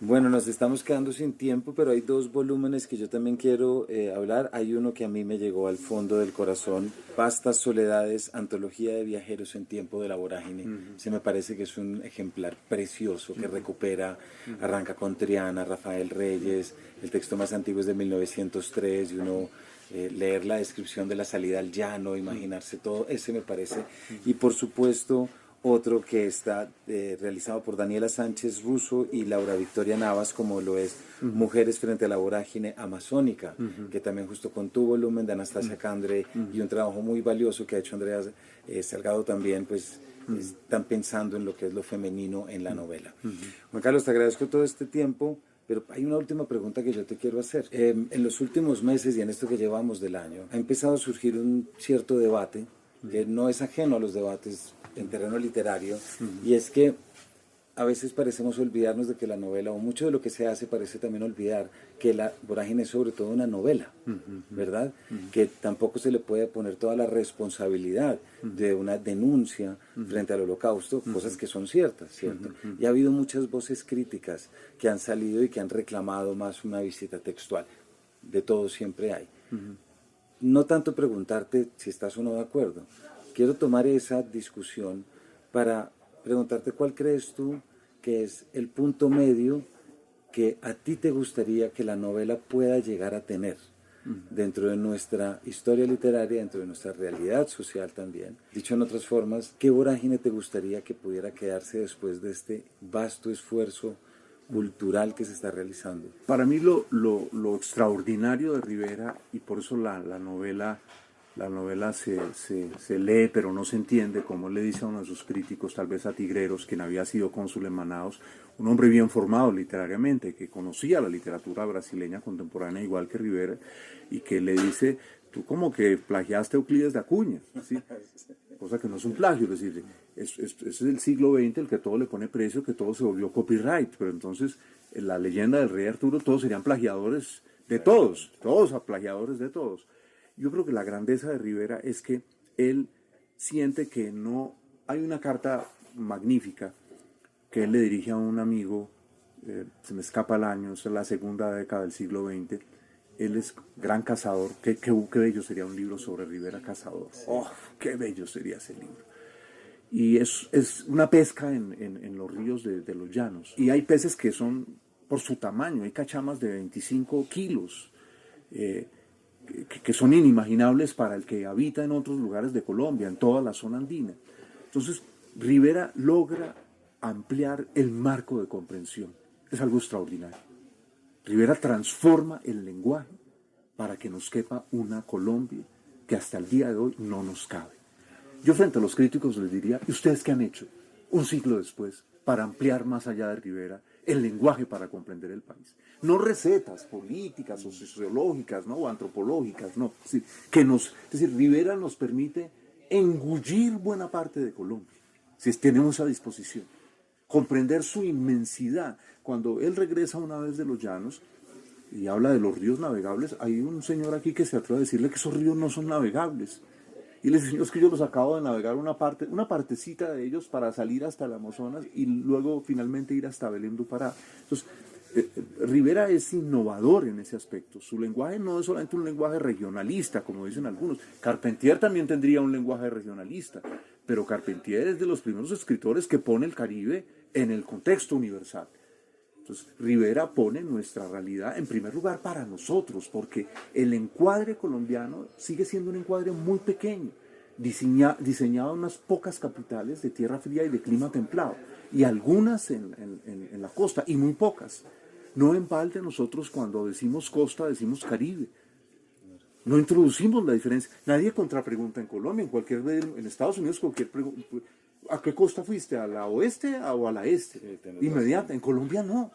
Bueno, nos estamos quedando sin tiempo, pero hay dos volúmenes que yo también quiero hablar. Hay uno que a mí me llegó al fondo del corazón, Vastas Soledades, Antología de Viajeros en Tiempo de la Vorágine. Se me parece que es un ejemplar precioso que recupera, arranca con Triana, Rafael Reyes, el texto más antiguo es de 1903 y uno leer la descripción de la salida al llano, imaginarse todo, ese me parece. Y por supuesto, otro que está realizado por Daniela Sánchez Russo y Laura Victoria Navas, como lo es Mujeres frente a la vorágine amazónica, que también justo con tu volumen de Anastasia Candre y un trabajo muy valioso que ha hecho Andrea Salgado también, pues están pensando en lo que es lo femenino en la novela. Juan Carlos, te agradezco todo este tiempo, pero hay una última pregunta que yo te quiero hacer. En los últimos meses y en esto que llevamos del año, ha empezado a surgir un cierto debate que no es ajeno a los debates en terreno literario, y es que a veces parecemos olvidarnos de que la novela, o mucho de lo que se hace parece también olvidar que la vorágine es sobre todo una novela, ¿verdad? Que tampoco se le puede poner toda la responsabilidad de una denuncia frente al holocausto, cosas que son ciertas, ¿cierto? Y ha habido muchas voces críticas que han salido y que han reclamado más una visita textual. De todo siempre hay. No tanto preguntarte si estás o no de acuerdo. Quiero tomar esa discusión para preguntarte cuál crees tú que es el punto medio que a ti te gustaría que la novela pueda llegar a tener. dentro de nuestra historia literaria, dentro de nuestra realidad social también. Dicho en otras formas, ¿qué vorágine te gustaría que pudiera quedarse después de este vasto esfuerzo cultural que se está realizando? Para mí lo extraordinario de Rivera, y por eso la novela se lee pero no se entiende, como le dice a uno de sus críticos, tal vez a Tigreros, quien había sido cónsul en Manaos, un hombre bien formado literariamente, que conocía la literatura brasileña contemporánea igual que Rivera, y que le dice, tú como que plagiaste a Euclides de Acuña, ¿sí? Cosa que no es un plagio, es decir, es el siglo XX el que todo le pone precio, que todo se volvió copyright, pero entonces en la leyenda del rey Arturo todos serían plagiadores de todos plagiadores de todos. Yo creo que la grandeza de Rivera es que él siente que no hay una carta magnífica que él le dirige a un amigo, se me escapa el año, es la segunda década del siglo XX. Él es gran cazador. Qué bello sería un libro sobre Rivera Cazador. ¡Oh, qué bello sería ese libro! Y es una pesca en los ríos de los llanos. Y hay peces que son por su tamaño. Hay cachamas de 25 kilos que son inimaginables para el que habita en otros lugares de Colombia, en toda la zona andina. Entonces, Rivera logra ampliar el marco de comprensión. Es algo extraordinario. Rivera transforma el lenguaje para que nos quepa una Colombia que hasta el día de hoy no nos cabe. Yo frente a los críticos les diría, ¿y ustedes qué han hecho un siglo después para ampliar más allá de Rivera el lenguaje para comprender el país? No recetas políticas o sociológicas, ¿no? O antropológicas, no. Es decir, Rivera nos permite engullir buena parte de Colombia, si tenemos esa disposición. Comprender su inmensidad. Cuando él regresa una vez de los llanos y habla de los ríos navegables, hay un señor aquí que se atreve a decirle que esos ríos no son navegables. Y les dice, es que yo los acabo de navegar una partecita de ellos para salir hasta el Amazonas y luego finalmente ir hasta Belém do Pará. Entonces, Rivera es innovador en ese aspecto. Su lenguaje no es solamente un lenguaje regionalista, como dicen algunos. Carpentier también tendría un lenguaje regionalista, pero Carpentier es de los primeros escritores que pone el Caribe en el contexto universal. Entonces, Rivera pone nuestra realidad en primer lugar para nosotros, porque el encuadre colombiano sigue siendo un encuadre muy pequeño, diseñado en unas pocas capitales de tierra fría y de clima templado, y algunas en la costa, y muy pocas. No en balde nosotros cuando decimos costa, decimos Caribe. No introducimos la diferencia. Nadie contrapregunta en Colombia, en Estados Unidos, cualquier pregunta. ¿A qué costa fuiste? ¿A la oeste o a la este? Inmediata. En Colombia no.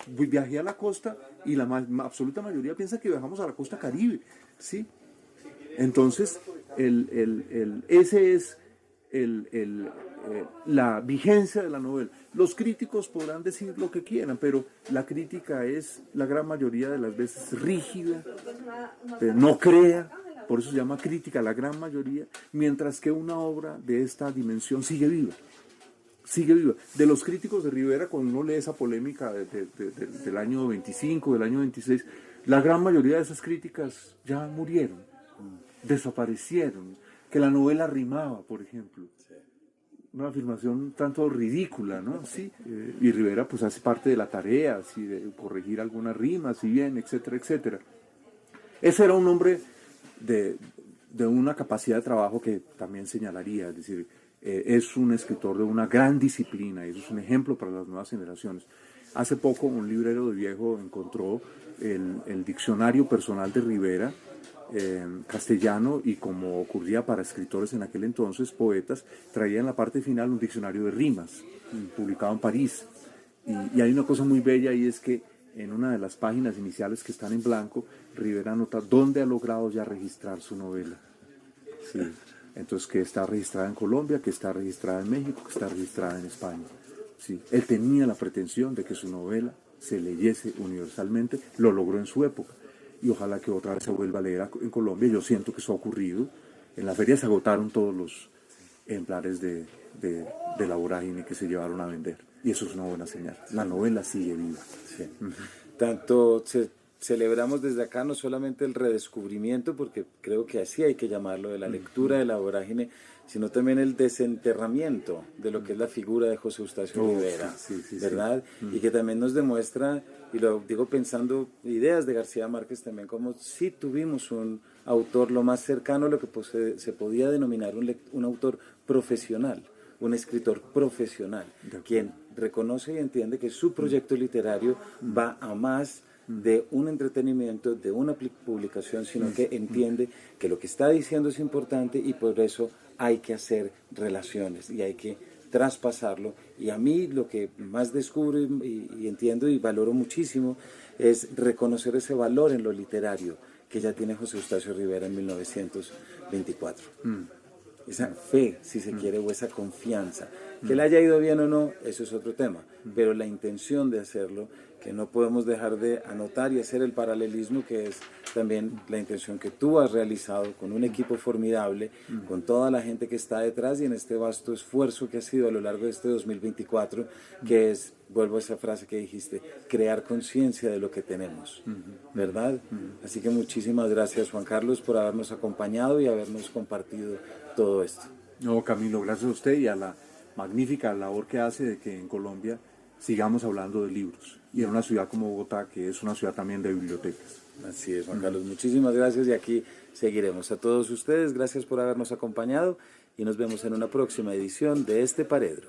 Viajé a la costa y la absoluta mayoría piensa que viajamos a la costa Caribe. ¿Sí? Entonces, ese es la vigencia de la novela. Los críticos podrán decir lo que quieran, pero la crítica es la gran mayoría de las veces rígida, no crea. Por eso se llama crítica la gran mayoría, mientras que una obra de esta dimensión sigue viva. Sigue viva. De los críticos de Rivera, cuando uno lee esa polémica del año 25, del año 26, la gran mayoría de esas críticas ya murieron, desaparecieron. Que la novela rimaba, por ejemplo. Una afirmación tanto ridícula, ¿no? Sí. Y Rivera pues hace parte de la tarea, ¿sí? De corregir algunas rimas, y bien, etcétera, etcétera. Ese era un hombre de una capacidad de trabajo que también señalaría, es decir, es un escritor de una gran disciplina y eso es un ejemplo para las nuevas generaciones. Hace poco un librero de viejo encontró el diccionario personal de Rivera, castellano, y como ocurría para escritores en aquel entonces, poetas, traía en la parte final un diccionario de rimas, publicado en París. Y hay una cosa muy bella, y es que en una de las páginas iniciales que están en blanco, Rivera nota dónde ha logrado ya registrar su novela. Sí. Entonces, que está registrada en Colombia, que está registrada en México, que está registrada en España. Sí. Él tenía la pretensión de que su novela se leyese universalmente, lo logró en su época. Y ojalá que otra vez se vuelva a leer en Colombia. Yo siento que eso ha ocurrido. En la feria se agotaron todos los ejemplares de la vorágine que se llevaron a vender. Y eso es una buena señal. La novela sigue viva. Sí. Tanto celebramos desde acá no solamente el redescubrimiento, porque creo que así hay que llamarlo, de la lectura de la vorágine, sino también el desenterramiento de lo que es la figura de José Eustacio Rivera, sí, ¿verdad? Y que también nos demuestra y lo digo pensando ideas de García Márquez también, como si tuvimos un autor lo más cercano a lo que se podía denominar un autor profesional, un escritor profesional, quien reconoce y entiende que su proyecto literario va a más de un entretenimiento, de una publicación, sino que entiende que lo que está diciendo es importante y por eso hay que hacer relaciones y hay que traspasarlo. Y a mí lo que más descubro y entiendo y valoro muchísimo es reconocer ese valor en lo literario que ya tiene José Eustacio Rivera en 1924. Esa fe, si se quiere, o esa confianza. Que le haya ido bien o no, eso es otro tema, pero la intención de hacerlo, que no podemos dejar de anotar y hacer el paralelismo, que es también la intención que tú has realizado con un equipo formidable, con toda la gente que está detrás y en este vasto esfuerzo que ha sido a lo largo de este 2024, que es, vuelvo a esa frase que dijiste, crear conciencia de lo que tenemos, ¿verdad? Así que muchísimas gracias, Juan Carlos, por habernos acompañado y habernos compartido todo esto. No, Camilo, gracias a usted y a la magnífica labor que hace de que en Colombia sigamos hablando de libros. Y en una ciudad como Bogotá, que es una ciudad también de bibliotecas. Así es, Juan Carlos. Muchísimas gracias y aquí seguiremos. A todos ustedes, gracias por habernos acompañado y nos vemos en una próxima edición de este Paredro.